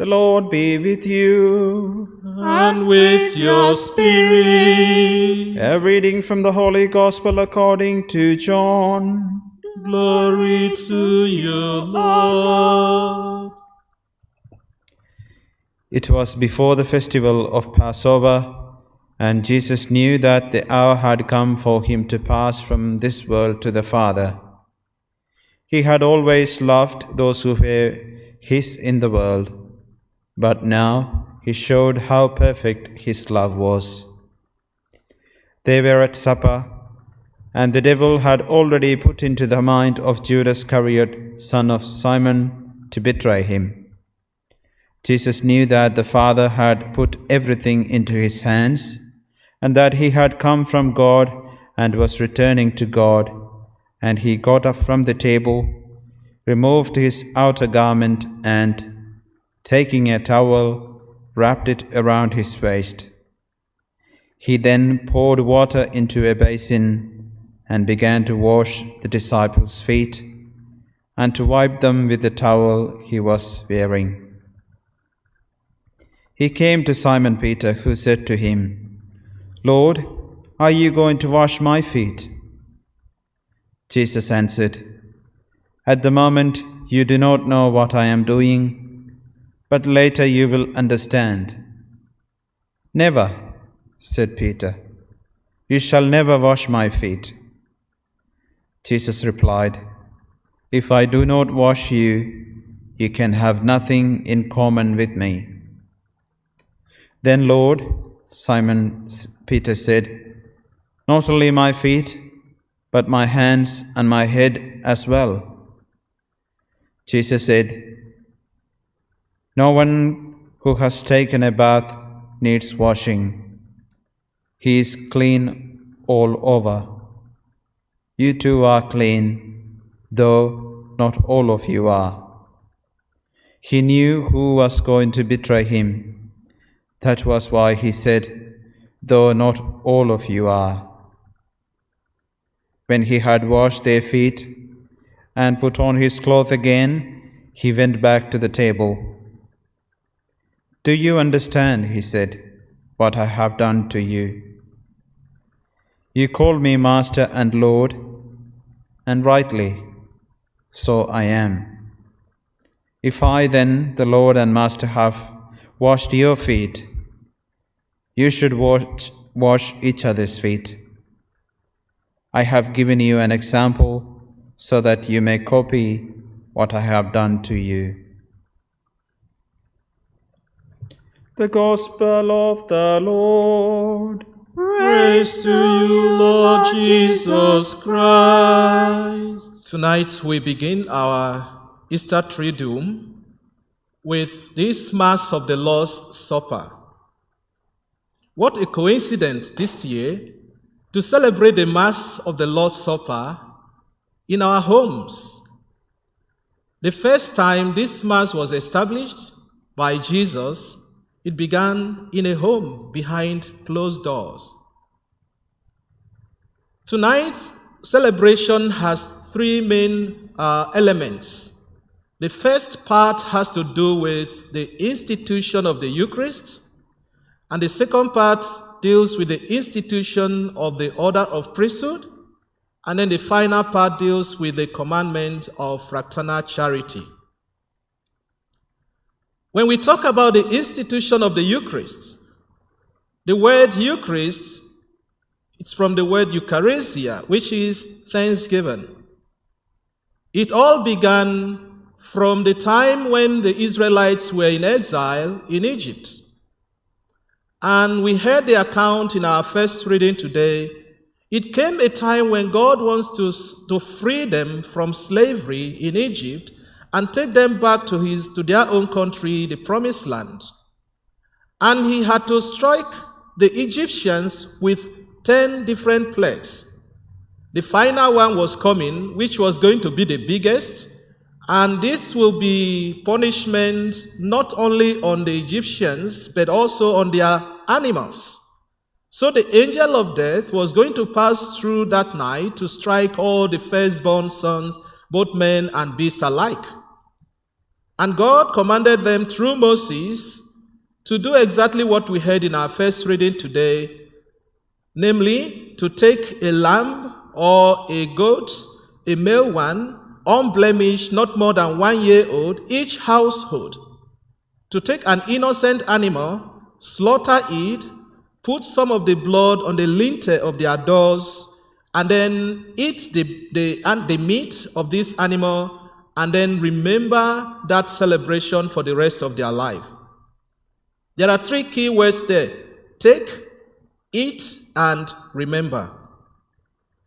The Lord be with you. And with your spirit. A reading from the Holy Gospel according to John. Glory to you, Lord. It was before the festival of Passover, and Jesus knew that the hour had come for him to pass from this world to the Father. He had always loved those who were his in the world, but now he showed how perfect his love was. They were at supper, and the devil had already put into the mind of Judas Iscariot, son of Simon, to betray him. Jesus knew that the Father had put everything into his hands, and that he had come from God and was returning to God, and he got up from the table, removed his outer garment, and, taking a towel, wrapped it around his waist. He then poured water into a basin and began to wash the disciples' feet and to wipe them with the towel he was wearing. He came to Simon Peter, who said to him, "Lord, are you going to wash my feet?" Jesus answered, "At the moment you do not know what I am doing, but later you will understand." "Never," said Peter. "You shall never wash my feet." Jesus replied, "If I do not wash you, you can have nothing in common with me." "Then, Lord," Simon Peter said, "not only my feet, but my hands and my head as well." Jesus said, "No one who has taken a bath needs washing. He is clean all over. You too are clean, though not all of you are." He knew who was going to betray him. That was why he said, "Though not all of you are." When he had washed their feet and put on his cloth again, he went back to the table. "Do you understand," he said, "what I have done to you? You call me Master and Lord, and rightly, so I am. If I then, the Lord and Master, have washed your feet, you should wash each other's feet. I have given you an example so that you may copy what I have done to you." The Gospel of the Lord. Praise to you, Lord Jesus Christ. Tonight we begin our Easter Triduum with this Mass of the Lord's Supper. What a coincidence this year to celebrate the Mass of the Lord's Supper in our homes. The first time this Mass was established by Jesus, it began in a home behind closed doors. Tonight's celebration has three main elements. The first part has to do with the institution of the Eucharist, and the second part deals with the institution of the order of priesthood, and then the final part deals with the commandment of fraternal charity. When we talk about the institution of the Eucharist, the word Eucharist, it's from the word Eucharistia, which is thanksgiving. It all began from the time when the Israelites were in exile in Egypt. And we heard the account in our first reading today. It came a time when God wants to free them from slavery in Egypt and take them back to their own country, the Promised Land. And he had to strike the Egyptians with 10 different plagues. The final one was coming, which was going to be the biggest, and this will be punishment not only on the Egyptians, but also on their animals. So the angel of death was going to pass through that night to strike all the firstborn sons, both men and beasts alike. And God commanded them through Moses to do exactly what we heard in our first reading today, namely to take a lamb or a goat, a male one, unblemished, not more than 1 year old, each household, to take an innocent animal, slaughter it, put some of the blood on the lintel of their doors, and then eat the meat of this animal, and then remember that celebration for the rest of their life. There are 3 key words there: take, eat, and remember.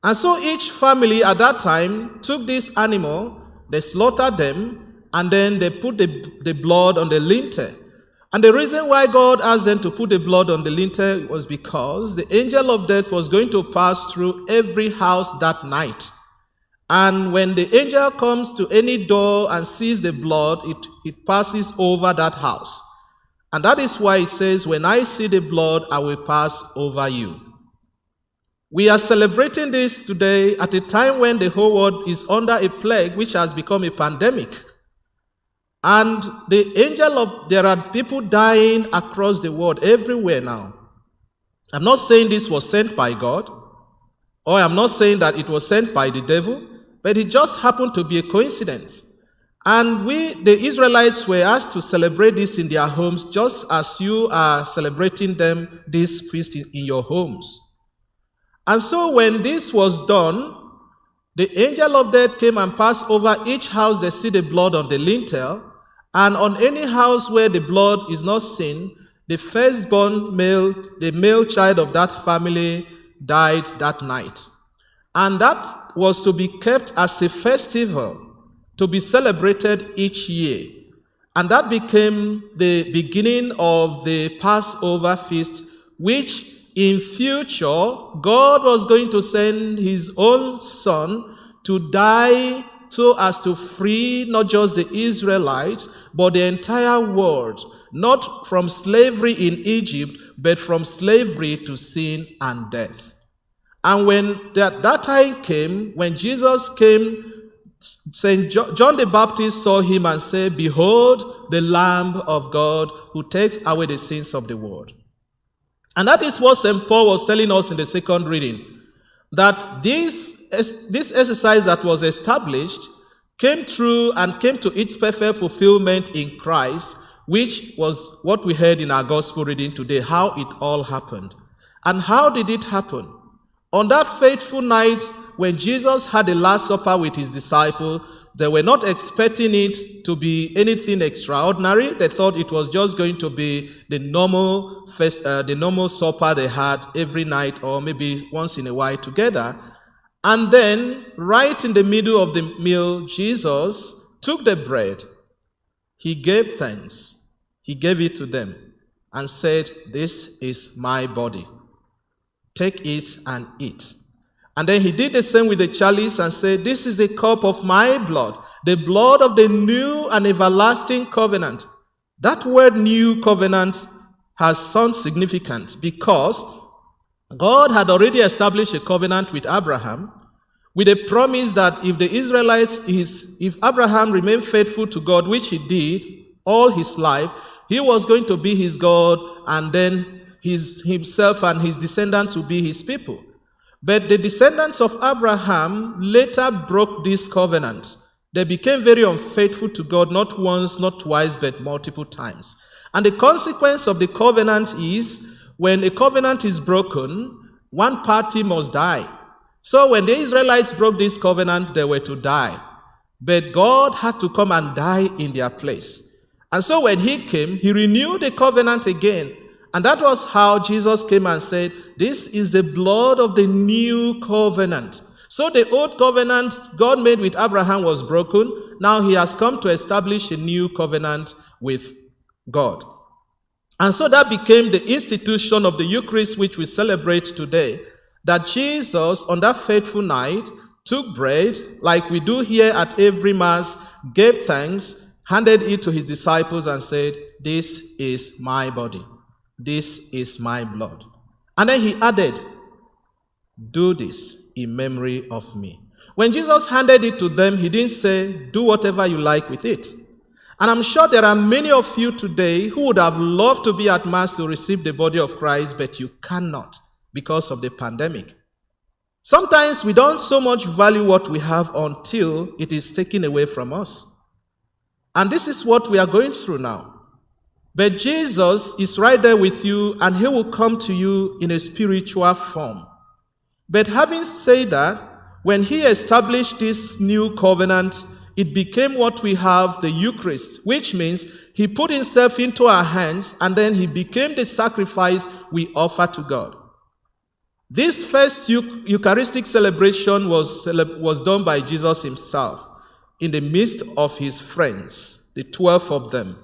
And so each family at that time took this animal, they slaughtered them, and then they put the blood on the lintel. And the reason why God asked them to put the blood on the lintel was because the angel of death was going to pass through every house that night. And when the angel comes to any door and sees the blood, it passes over that house. And that is why it says, when I see the blood, I will pass over you. We are celebrating this today at a time when the whole world is under a plague which has become a pandemic. And there are people dying across the world, everywhere now. I'm not saying this was sent by God, or I'm not saying that it was sent by the devil, but it just happened to be a coincidence. And the Israelites, were asked to celebrate this in their homes, just as you are celebrating this feast in your homes. And so when this was done, the angel of death came and passed over each house. They see the blood on the lintel. And on any house where the blood is not seen, the firstborn male, the male child of that family, died that night. And that was to be kept as a festival to be celebrated each year. And that became the beginning of the Passover feast, which in future, God was going to send his own son to die so as to free not just the Israelites, but the entire world, not from slavery in Egypt, but from slavery to sin and death. And when that time came, when Jesus came, John the Baptist saw him and said, "Behold, the Lamb of God who takes away the sins of the world." And that is what St. Paul was telling us in the second reading, that this exercise that was established came through and came to its perfect fulfillment in Christ, which was what we heard in our gospel reading today, how it all happened. And how did it happen? On that fateful night when Jesus had the Last Supper with his disciples, they were not expecting it to be anything extraordinary. They thought it was just going to be the normal supper they had every night, or maybe once in a while together. And then, right in the middle of the meal, Jesus took the bread. He gave thanks. He gave it to them and said, "This is my body. Take it and eat." And then he did the same with the chalice and said, "This is the cup of my blood, the blood of the new and everlasting covenant." That word new covenant has some significance because God had already established a covenant with Abraham with a promise that if Abraham remained faithful to God, which he did all his life, he was going to be his God, and then himself and his descendants would be his people. But the descendants of Abraham later broke this covenant. They became very unfaithful to God, not once, not twice, but multiple times. And the consequence of the covenant is, when a covenant is broken, one party must die. So when the Israelites broke this covenant, they were to die. But God had to come and die in their place. And so when he came, he renewed the covenant again. And that was how Jesus came and said, "This is the blood of the new covenant." So the old covenant God made with Abraham was broken. Now he has come to establish a new covenant with God. And so that became the institution of the Eucharist, which we celebrate today. That Jesus, on that faithful night, took bread, like we do here at every Mass, gave thanks, handed it to his disciples and said, "This is my body. This is my blood." And then he added, "Do this in memory of me." When Jesus handed it to them, he didn't say, "Do whatever you like with it." And I'm sure there are many of you today who would have loved to be at Mass to receive the body of Christ, but you cannot because of the pandemic. Sometimes we don't so much value what we have until it is taken away from us. And this is what we are going through now. But Jesus is right there with you, and he will come to you in a spiritual form. But having said that, when he established this new covenant, it became what we have, the Eucharist, which means he put himself into our hands, and then he became the sacrifice we offer to God. This first Eucharistic celebration was done by Jesus himself in the midst of his friends, the 12 of them.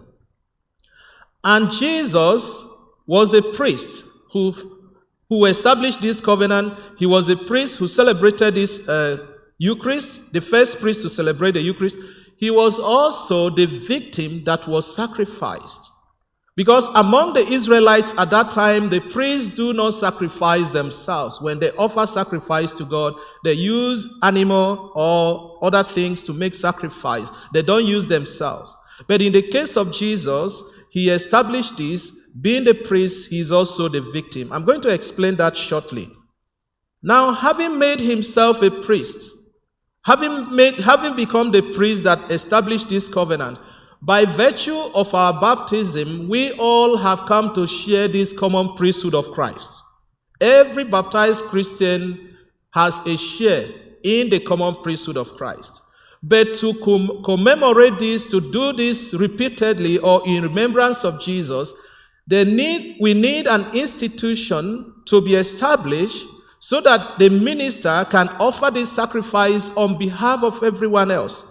And Jesus was a priest who established this covenant. He was a priest who celebrated this Eucharist, the first priest to celebrate the Eucharist. He was also the victim that was sacrificed. Because among the Israelites at that time, the priests do not sacrifice themselves. When they offer sacrifice to God, they use animal or other things to make sacrifice. They don't use themselves. But in the case of Jesus, he established this. Being the priest, he is also the victim. I'm going to explain that shortly. Now, having made himself a priest, having become the priest that established this covenant, by virtue of our baptism, we all have come to share this common priesthood of Christ. Every baptized Christian has a share in the common priesthood of Christ. But to commemorate this, to do this repeatedly or in remembrance of Jesus, we need an institution to be established so that the minister can offer this sacrifice on behalf of everyone else.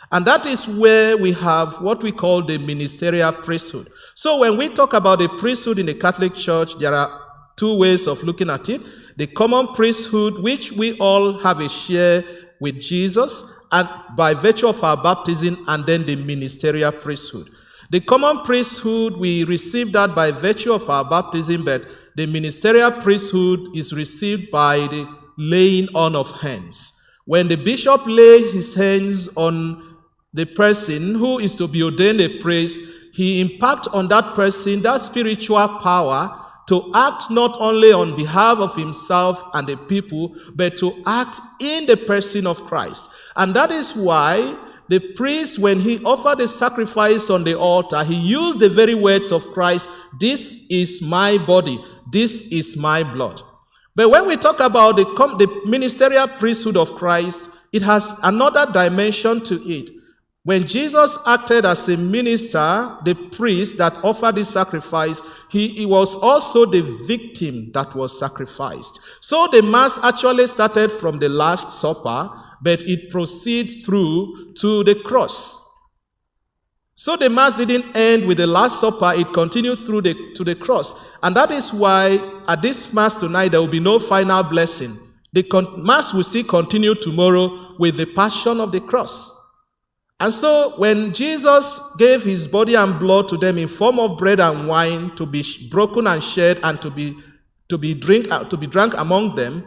And that is where we have what we call the ministerial priesthood. So when we talk about the priesthood in the Catholic Church, there are two ways of looking at it. The common priesthood, which we all have a share with Jesus, and by virtue of our baptism, and then the ministerial priesthood. The common priesthood, we receive that by virtue of our baptism, but the ministerial priesthood is received by the laying on of hands. When the bishop lays his hands on the person who is to be ordained a priest, he imparts on that person that spiritual power to act not only on behalf of himself and the people, but to act in the person of Christ. And that is why the priest, when he offered the sacrifice on the altar, he used the very words of Christ, "This is my body, this is my blood." But when we talk about the ministerial priesthood of Christ, it has another dimension to it. When Jesus acted as a minister, the priest that offered the sacrifice, he was also the victim that was sacrificed. So the Mass actually started from the Last Supper, but it proceeds through to the cross. So the Mass didn't end with the Last Supper, it continued through to the cross. And that is why at this Mass tonight, there will be no final blessing. The Mass will still continue tomorrow with the Passion of the Cross. And so when Jesus gave his body and blood to them in form of bread and wine to be broken and shared and to be drunk among them,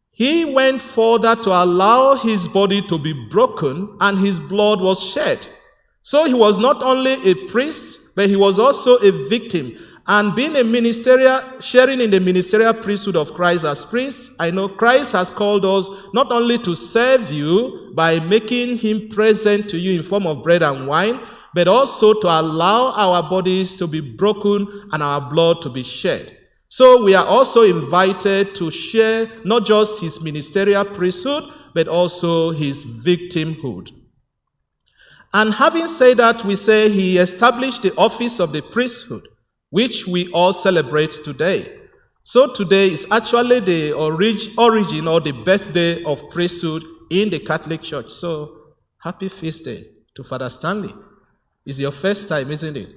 he went further to allow his body to be broken and his blood was shed. So he was not only a priest, but he was also a victim. And being sharing in the ministerial priesthood of Christ as priest, I know Christ has called us not only to serve you by making him present to you in form of bread and wine, but also to allow our bodies to be broken and our blood to be shed. So we are also invited to share not just his ministerial priesthood, but also his victimhood. And having said that, we say he established the office of the priesthood, which we all celebrate today. So today is actually the origin or the birthday of priesthood in the Catholic Church. So happy feast day to Father Stanley. It's your first time, isn't it?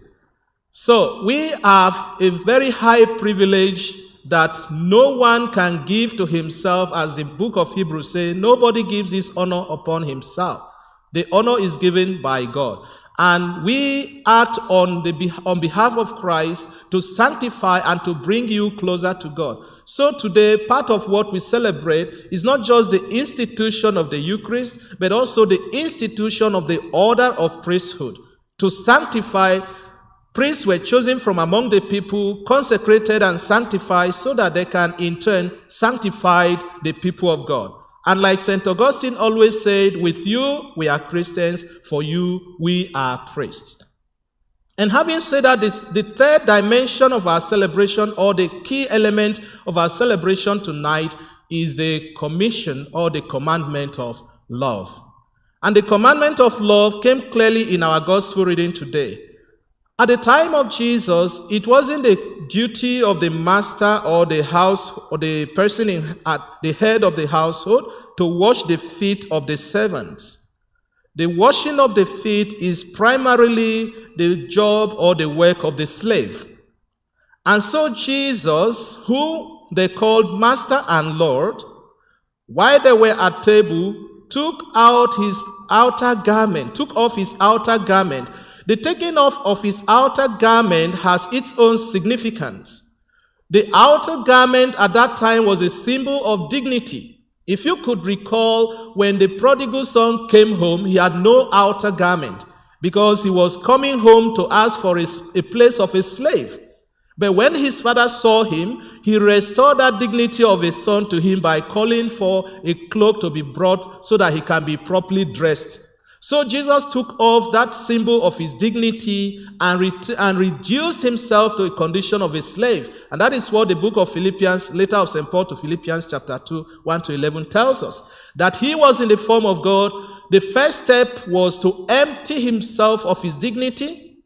So we have a very high privilege that no one can give to himself, as the book of Hebrews says, nobody gives his honor upon himself. The honor is given by God. And we act on behalf of Christ to sanctify and to bring you closer to God. So today, part of what we celebrate is not just the institution of the Eucharist, but also the institution of the order of priesthood, to sanctify. Priests were chosen from among the people, consecrated and sanctified, so that they can in turn sanctify the people of God. And like St. Augustine always said, with you we are Christians, for you we are priests. And having said that, the third dimension of our celebration, or the key element of our celebration tonight, is the commission or the commandment of love. And the commandment of love came clearly in our gospel reading today. At the time of Jesus, it wasn't the duty of the master or the house or the person at the head of the household to wash the feet of the servants. The washing of the feet is primarily the job or the work of the slave. And so Jesus, who they called Master and Lord, while they were at table, took off his outer garment. The taking off of his outer garment has its own significance. The outer garment at that time was a symbol of dignity. If you could recall, when the prodigal son came home, he had no outer garment because he was coming home to ask for a place of a slave. But when his father saw him, he restored that dignity of his son to him by calling for a cloak to be brought so that he can be properly dressed. So Jesus took off that symbol of his dignity and reduced himself to a condition of a slave. And that is what the book of Philippians, letter of St. Paul to Philippians chapter 2, 1-11 tells us. That he was in the form of God. The first step was to empty himself of his divinity.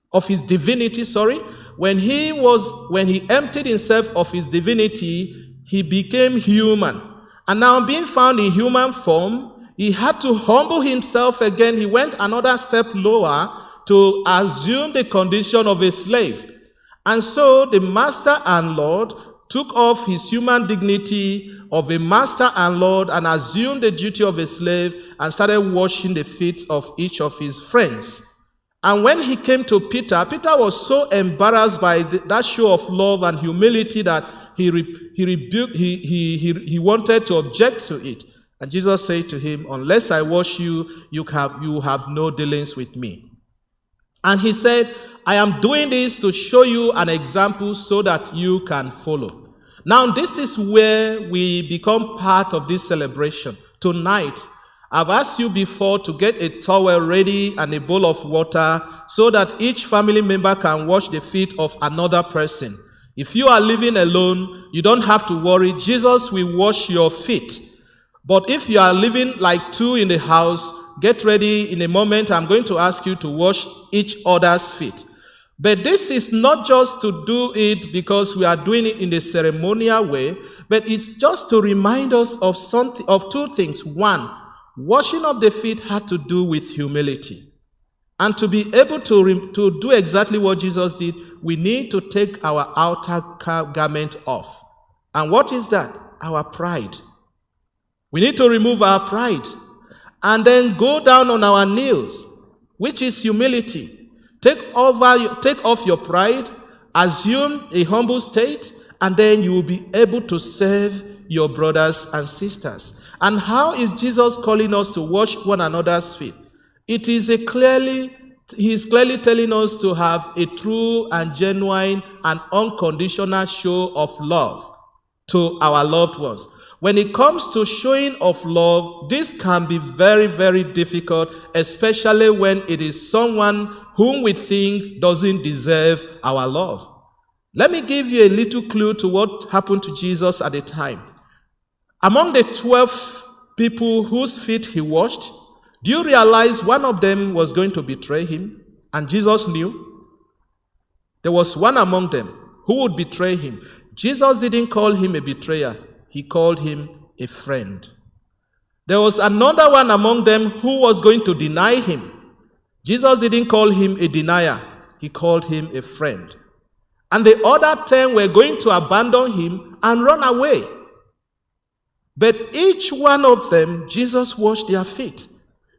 When he emptied himself of his divinity, he became human. And now being found in human form, he had to humble himself again. He went another step lower to assume the condition of a slave. And so the master and Lord took off his human dignity of a master and Lord and assumed the duty of a slave and started washing the feet of each of his friends. And when he came to Peter, Peter was so embarrassed by that show of love and humility that he wanted to object to it. And Jesus said to him, unless I wash you, you have no dealings with me. And he said, I am doing this to show you an example so that you can follow. Now, this is where we become part of this celebration. Tonight, I've asked you before to get a towel ready and a bowl of water so that each family member can wash the feet of another person. If you are living alone, you don't have to worry. Jesus will wash your feet. But if you are living like two in the house, get ready. In a moment, I'm going to ask you to wash each other's feet. But this is not just to do it because we are doing it in the ceremonial way, but it's just to remind us of two things. One, washing of the feet had to do with humility. And to be able to do exactly what Jesus did, we need to take our outer garment off. And what is that? Our pride. We need to remove our pride and then go down on our knees, which is humility. Take off your pride, assume a humble state, and then you will be able to serve your brothers and sisters. And how is Jesus calling us to wash one another's feet? He is clearly telling us to have a true and genuine and unconditional show of love to our loved ones. When it comes to showing of love, this can be very, very difficult, especially when it is someone whom we think doesn't deserve our love. Let me give you a little clue to what happened to Jesus at the time. Among the 12 people whose feet he washed, do you realize one of them was going to betray him? And Jesus knew. There was one among them who would betray him. Jesus didn't call him a betrayer. He called him a friend. There was another one among them who was going to deny him. Jesus didn't call him a denier. He called him a friend. And the other 10 were going to abandon him and run away. But each one of them, Jesus washed their feet,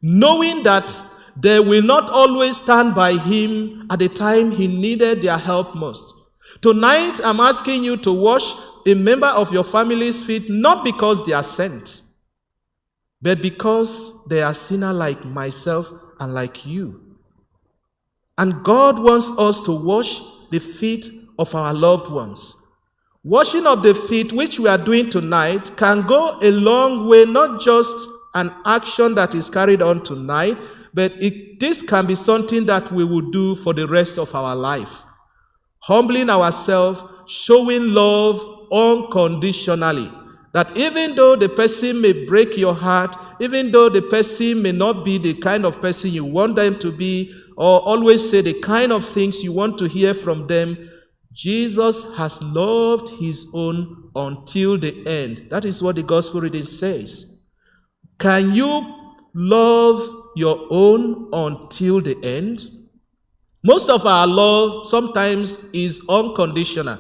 knowing that they will not always stand by him at the time he needed their help most. Tonight, I'm asking you to wash a member of your family's feet, not because they are saints, but because they are sinner like myself and like you. And God wants us to wash the feet of our loved ones. Washing of the feet, which we are doing tonight, can go a long way, not just an action that is carried on tonight, but this can be something that we will do for the rest of our life. Humbling ourselves, showing love unconditionally. That even though the person may break your heart, even though the person may not be the kind of person you want them to be, or always say the kind of things you want to hear from them, Jesus has loved his own until the end. That is what the gospel reading says. Can you love your own until the end? Most of our love sometimes is unconditional.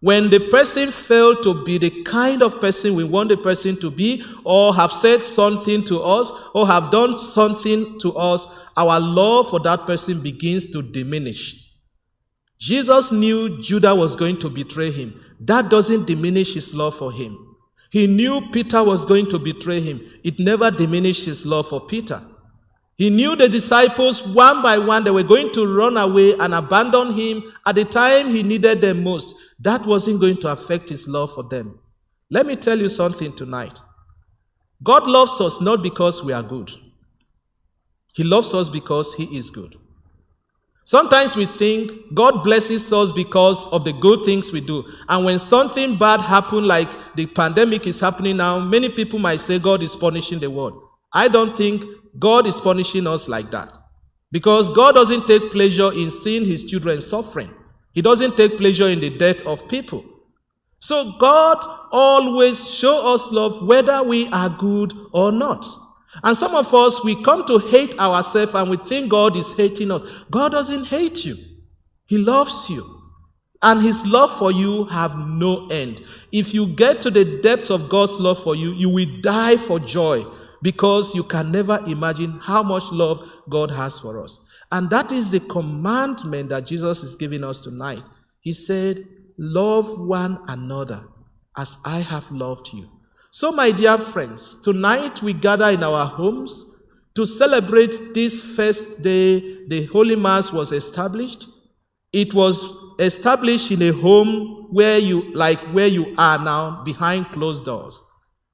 When the person failed to be the kind of person we want the person to be, or have said something to us, or have done something to us, our love for that person begins to diminish. Jesus knew Judas was going to betray him. That doesn't diminish his love for him. He knew Peter was going to betray him. It never diminished his love for Peter. He knew the disciples, one by one, they were going to run away and abandon him at the time he needed them most. That wasn't going to affect his love for them. Let me tell you something tonight. God loves us not because we are good. He loves us because he is good. Sometimes we think God blesses us because of the good things we do. And when something bad happens, like the pandemic is happening now, many people might say God is punishing the world. I don't think God is punishing us like that. Because God doesn't take pleasure in seeing his children suffering. He doesn't take pleasure in the death of people. So God always shows us love whether we are good or not. And some of us, we come to hate ourselves and we think God is hating us. God doesn't hate you. He loves you. And his love for you have no end. If you get to the depths of God's love for you, you will die for joy because you can never imagine how much love God has for us. And that is the commandment that Jesus is giving us tonight. He said, love one another as I have loved you. So, my dear friends, tonight we gather in our homes to celebrate this first day the Holy Mass was established. It was established in a home where you are now, behind closed doors.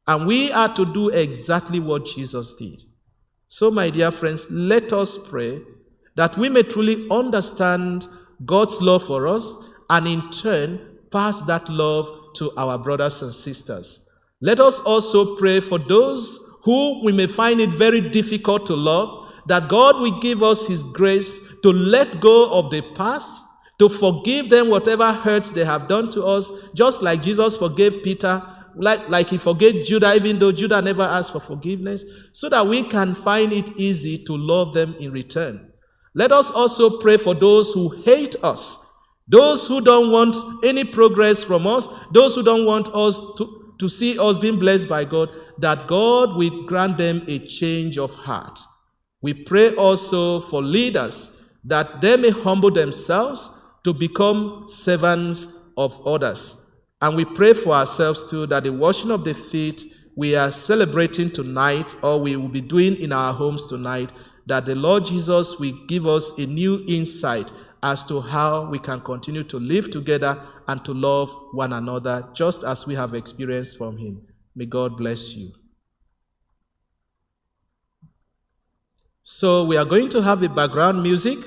And we are to do exactly what Jesus did. So, my dear friends, let us pray that we may truly understand God's love for us and in turn pass that love to our brothers and sisters. Let us also pray for those who we may find it very difficult to love, that God will give us his grace to let go of the past, to forgive them whatever hurts they have done to us, just like Jesus forgave Peter, like he forgave Judas, even though Judas never asked for forgiveness, so that we can find it easy to love them in return. Let us also pray for those who hate us, those who don't want any progress from us, those who don't want us to see us being blessed by God, that God will grant them a change of heart. We pray also for leaders, that they may humble themselves to become servants of others. And we pray for ourselves too, that the washing of the feet we are celebrating tonight, or we will be doing in our homes tonight, that the Lord Jesus will give us a new insight as to how we can continue to live together and to love one another, just as we have experienced from him. May God bless you. So we are going to have a background music,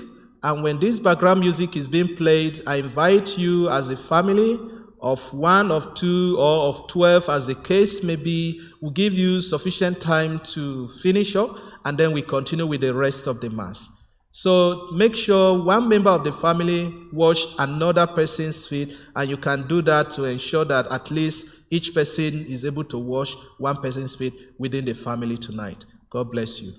and when this background music is being played, I invite you as a family of 1, of 2, or of 12, as the case may be, will give you sufficient time to finish up, and then we continue with the rest of the Mass. So make sure one member of the family wash another person's feet, and you can do that to ensure that at least each person is able to wash one person's feet within the family tonight. God bless you.